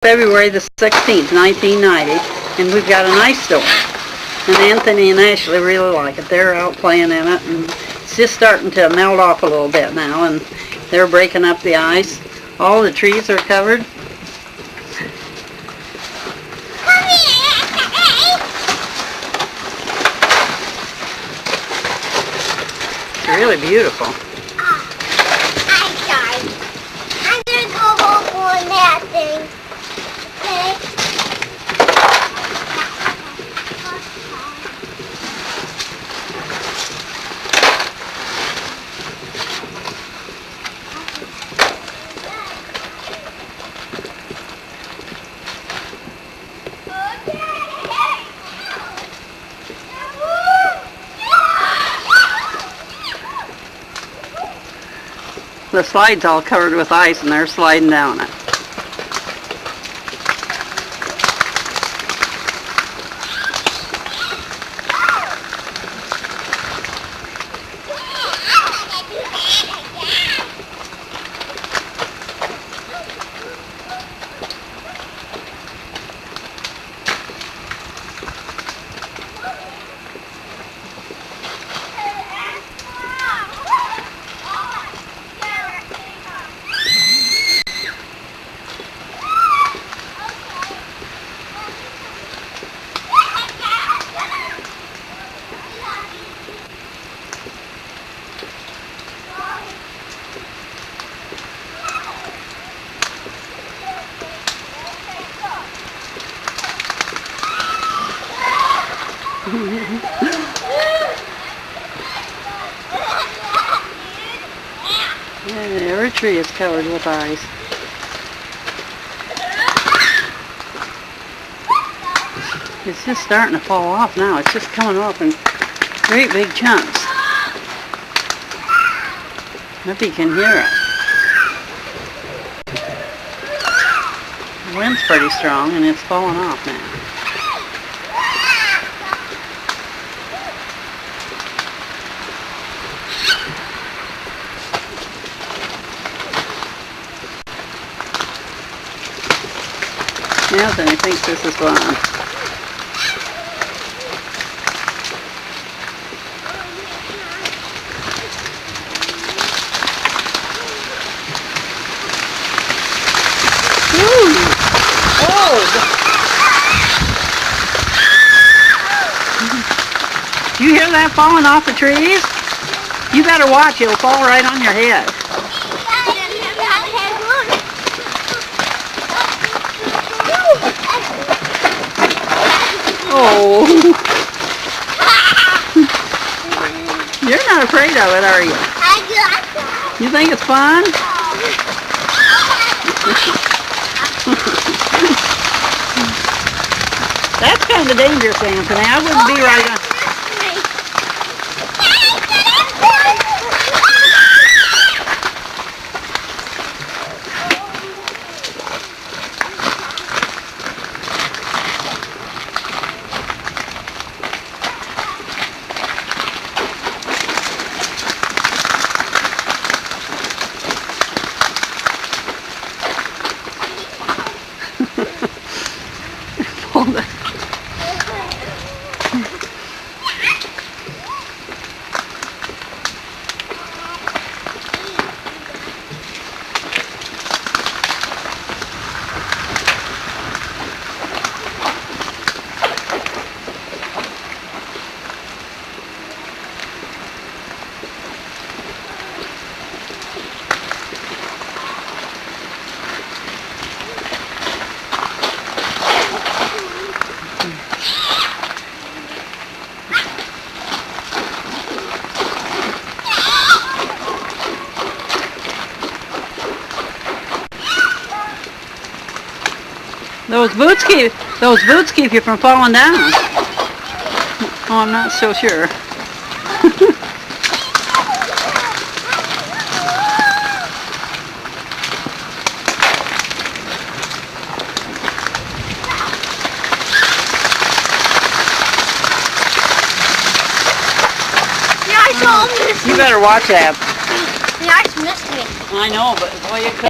February the 16th, 1990, and we've got an ice storm. And Anthony and Ashley really like it. They're out playing in it, and it's just starting to melt off a little bit now, and they're breaking up the ice. All the trees are covered. It's really beautiful. I'm gonna go home on that thing. Okay? The slide's all covered with ice, and they're sliding down it. Yeah, every tree is covered with ice. It's just starting to fall off now. It's just coming off in great big chunks. Maybe you can hear it. The wind's pretty strong, and it's falling off now. Anthony thinks this is fun. Ooh! Oh! You hear that falling off the trees? You better watch, it'll fall right on your head. Oh! You're not afraid of it, are you? You think it's fun? That's kind of dangerous, Anthony. I wouldn't be right on. Those boots keep you from falling down. Oh, I'm not so sure. The ice almost missed me. You better watch that. The ice missed me. I know, but boy, it could.